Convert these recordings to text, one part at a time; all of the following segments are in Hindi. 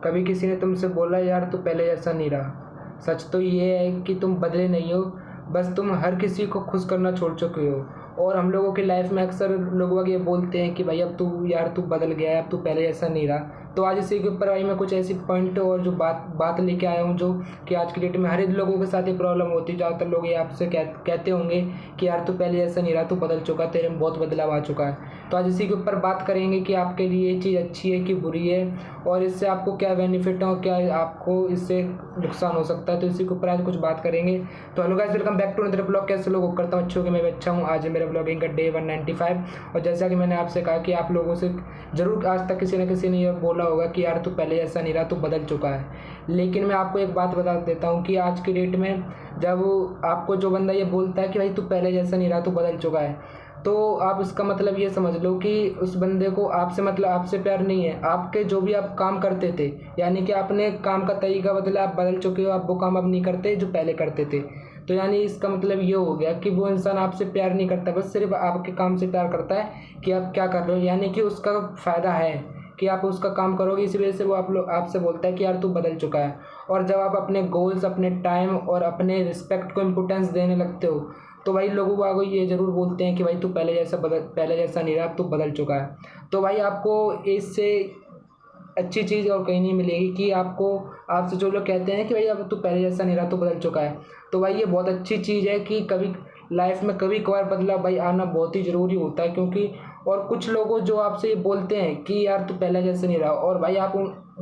कभी किसी ने तुमसे बोला यार तू पहले जैसा नहीं रहा। सच तो ये है कि तुम बदले नहीं हो, बस तुम हर किसी को खुश करना छोड़ चुके हो। और हम लोगों की लाइफ में अक्सर लोग ये बोलते हैं कि भाई अब तू यार तू बदल गया है, अब तू पहले जैसा नहीं रहा। तो आज इसी के ऊपर भाई मैं कुछ ऐसी पॉइंट और जो बात बात लेके आया हूँ, जो कि आज की डेट में हर एक लोगों के साथ ये प्रॉब्लम होती है। ज़्यादातर लोग ये आपसे कहते होंगे कि यार तू पहले जैसा नहीं रहा, तू बदल चुका, तेरे में बहुत बदलाव आ चुका है। तो आज इसी के ऊपर बात करेंगे कि आपके लिए ये चीज़ अच्छी है कि बुरी है, और इससे आपको क्या बेनिफिट है और क्या आपको इससे नुकसान हो सकता है। तो इसी के ऊपर आज कुछ बात करेंगे। तो hello guys, welcome back to another blog. कैसे लोग होप करता हूँ अच्छे होंगे, मैं भी अच्छा हूँ। आज है मेरा ब्लॉगिंग का डे 195। और जैसा कि मैंने आपसे कहा कि आप लोगों से ज़रूर आज तक किसी न किसी ने यह बोला होगा कि यार तू पहले ऐसा नहीं रहा, तू बदल चुका है। लेकिन मैं आपको एक बात बता देता हूँ कि आज की डेट में जब आपको जो बंदा ये बोलता है कि भाई तू पहले जैसा नहीं रहा, तू बदल चुका है, तो आप इसका मतलब ये समझ लो कि उस बंदे को आपसे मतलब आपसे प्यार नहीं है। आपके जो भी आप काम करते थे, यानी कि आपने काम का तरीका बदला, आप बदल चुके हो, आप वो काम अब नहीं करते जो पहले करते थे। तो यानी इसका मतलब ये हो गया कि वो इंसान आपसे प्यार नहीं करता, बस सिर्फ आपके काम से प्यार करता है कि आप क्या कर रहे हो। यानी कि उसका फ़ायदा है कि आप उसका काम करोगे, इसी वजह से वो आपसे बोलता है कि यार तू बदल चुका है। और जब आप अपने गोल्स, अपने टाइम और अपने रिस्पेक्ट को इम्पोर्टेंस देने लगते हो, तो भाई लोगों को ये ज़रूर बोलते हैं कि भाई तू पहले जैसा नहीं रहा, अब तू बदल चुका है। तो भाई आपको इससे अच्छी चीज़ और कहीं नहीं मिलेगी कि आपसे जो लोग कहते हैं कि भाई अब तू पहले जैसा नहीं रहा, तू बदल चुका है। तो भाई ये बहुत अच्छी चीज़ है कि कभी लाइफ में कभी कभार बदलाव भाई आना बहुत ही ज़रूरी होता है। क्योंकि और कुछ लोगों जो आपसे ये बोलते हैं कि यार तू पहले जैसे नहीं रहा, और भाई आप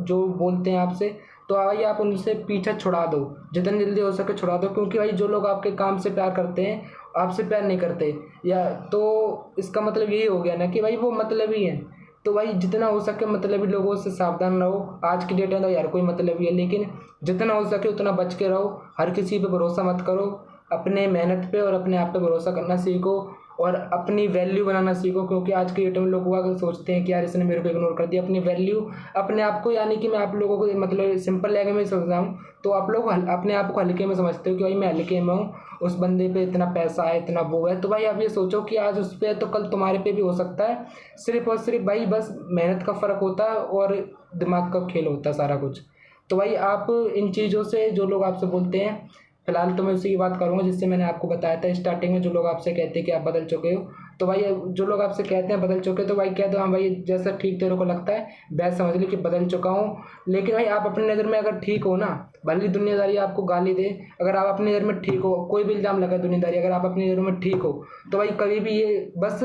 जो बोलते हैं आपसे, तो भाई आप उनसे पीछा छुड़ा दो, जितनी जल्दी हो सके छुड़ा दो। क्योंकि भाई जो लोग आपके काम से प्यार करते हैं, आपसे प्यार नहीं करते, या तो इसका मतलब यही हो गया ना कि भाई वो मतलबी है। तो भाई जितना हो सके मतलबी लोगों से सावधान रहो। आज की डेट में तो यार कोई मतलबी है, लेकिन जितना हो सके उतना बच के रहो। हर किसी पे भरोसा मत करो, अपने मेहनत पे और अपने आप पे भरोसा करना सीखो और अपनी वैल्यू बनाना सीखो। क्योंकि आज की डेट में लोग अगर सोचते हैं कि यार इसने मेरे को इग्नोर कर दिया, अपनी वैल्यू अपने आप को, यानी कि मैं आप लोगों को मतलब सिंपल लैंग्वेज में समझाऊँ तो आप लोग अपने आप को हल्के में समझते हो कि भाई मैं हल्के में हूँ, उस बंदे पे इतना पैसा है, इतना वो है। तो भाई आप ये सोचो कि आज उस पर है तो कल तुम्हारे पे भी हो सकता है। सिर्फ और सिर्फ भाई बस मेहनत का फ़र्क होता है और दिमाग का खेल होता है सारा कुछ। तो भाई आप इन चीज़ों से, जो लोग आपसे बोलते हैं, फिलहाल तो मैं उसी की बात करूँगा जिससे मैंने आपको बताया था स्टार्टिंग में। जो लोग आपसे कहते हैं कि आप बदल चुके हो, तो भाई जो लोग आपसे कहते हैं बदल चुके हो, तो भाई कह दो हाँ भाई जैसा ठीक तेरे को लगता है वैसा समझ लो कि बदल चुका हूँ। लेकिन भाई आप अपनी नज़र में अगर ठीक हो ना, भले ही दुनियादारी आपको गाली दे, अगर आप अपनी नज़र में ठीक हो, कोई भी इल्ज़ाम लगाए दुनियादारी, अगर आप अपनी नज़रों में ठीक हो, तो भाई कभी भी ये बस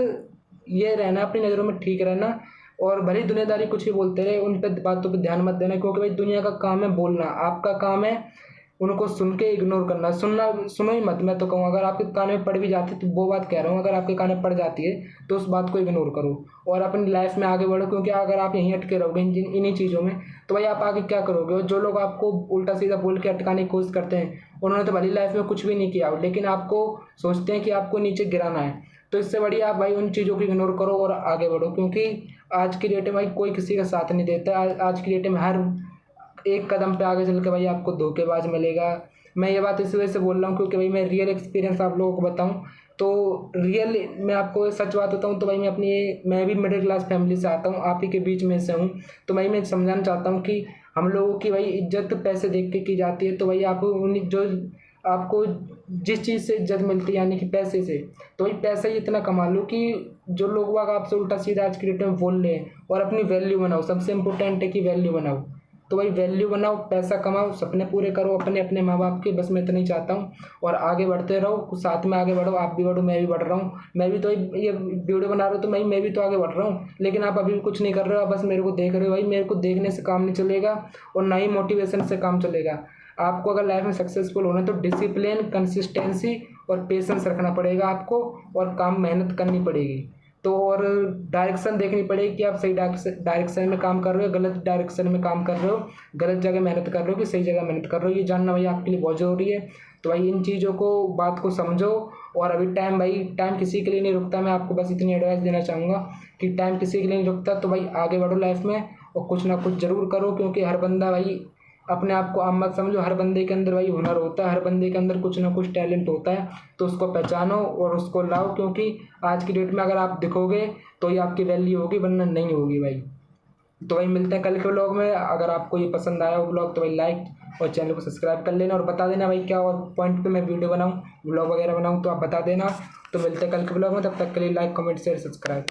ये रहना, अपनी नज़रों में ठीक रहना। और भले ही दुनियादारी कुछ भी बोलते रहे, उन पर बातों पर ध्यान मत देना। क्योंकि भाई दुनिया का काम है बोलना, आपका काम है उनको सुन के इग्नोर करना। सुनो ही मत। मैं तो कहूँ अगर आपके कान में पड़ भी जाती है, तो वो बात कह रहा हूँ, अगर आपके कान में पड़ जाती है तो उस बात को इग्नोर करो और अपनी लाइफ में आगे बढ़ो। क्योंकि अगर आप यहीं अटके रहोगे इन्हीं चीज़ों में, तो भाई आप आगे क्या करोगे। और जो लोग आपको उल्टा सीधा बोल के अटकाने की कोशिश करते हैं, उन्होंने तो भली लाइफ में कुछ भी नहीं किया, लेकिन आपको सोचते हैं कि आपको नीचे गिराना है। तो इससे बढ़िया आप भाई उन चीज़ों को इग्नोर करो और आगे बढ़ो। क्योंकि आज की डेट में भाई कोई किसी का साथ नहीं देता। आज की डेट में हर एक कदम पे आगे चल के भाई आपको धोखेबाज मिलेगा। मैं ये बात इस वजह से बोल रहा हूँ क्योंकि भाई मैं रियल एक्सपीरियंस आप लोगों को बताऊँ तो रियल मैं आपको सच बात बताऊँ तो भाई मैं भी मिडिल क्लास फैमिली से आता हूँ, आप ही के बीच में से हूँ। तो भाई मैं समझाना चाहता हूँ कि हम लोगों की भाई इज्जत पैसे देख के की जाती है। तो भाई आप जो आपको जिस चीज़ से इज्जत मिलती है यानी कि पैसे से, तो भाई पैसा ही इतना कमा लो कि जो लोग आपसे उल्टा सीधा आज की डेट में बोल रहे हैं, और अपनी वैल्यू बनाओ। सबसे इम्पोर्टेंट है कि वैल्यू बनाओ। तो भाई वैल्यू बनाओ, पैसा कमाओ, सपने पूरे करो अपने अपने माँ बाप के। बस मैं इतना ही चाहता हूँ और आगे बढ़ते रहो, साथ में आगे बढ़ो। आप भी बढ़ो, मैं भी बढ़ रहा हूँ। मैं भी तो ये वीडियो बना रहा हूँ तो मैं भी तो आगे बढ़ रहा हूँ। लेकिन आप अभी भी कुछ नहीं कर रहे हो, आप बस मेरे को देख रहे हो। भाई मेरे को देखने से काम नहीं चलेगा और ना ही मोटिवेशन से काम चलेगा। आपको अगर लाइफ में सक्सेसफुल होना है तो डिसिप्लिन, कंसिस्टेंसी और पेशेंस रखना पड़ेगा आपको, और काम मेहनत करनी पड़ेगी। तो और डायरेक्शन देखनी पड़ेगी कि आप सही डायरेक्शन में काम कर रहे हो, गलत डायरेक्शन में काम कर रहे हो, गलत जगह मेहनत कर रहे हो कि सही जगह मेहनत कर रहे हो, ये जानना भाई आपके लिए बहुत ज़रूरी है। तो भाई इन चीज़ों को, बात को समझो। और अभी टाइम किसी के लिए नहीं रुकता। मैं आपको बस इतनी एडवाइस देना चाहूँगा कि टाइम किसी के लिए नहीं रुकता। तो भाई आगे बढ़ो लाइफ में और कुछ ना कुछ ज़रूर करो। क्योंकि हर बंदा भाई, अपने आप को आम मत समझो, हर बंदे के अंदर भाई हुनर होता है, हर बंदे के अंदर कुछ ना कुछ टैलेंट होता है। तो उसको पहचानो और उसको लाओ। क्योंकि आज की डेट में अगर आप दिखोगे तो ही आपकी वैल्यू होगी, वरना नहीं होगी भाई। तो वही मिलते हैं कल के ब्लॉग में। अगर आपको ये पसंद आया वो ब्लॉग तो भाई लाइक और चैनल को सब्सक्राइब कर लेना और बता देना भाई क्या और पॉइंट पे मैं वीडियो बनाऊँ, ब्लॉग वगैरह बनाऊँ तो आप बता देना। तो मिलते हैं कल के ब्लॉग में, तब तक के लिए लाइक कमेंट शेयर सब्सक्राइब।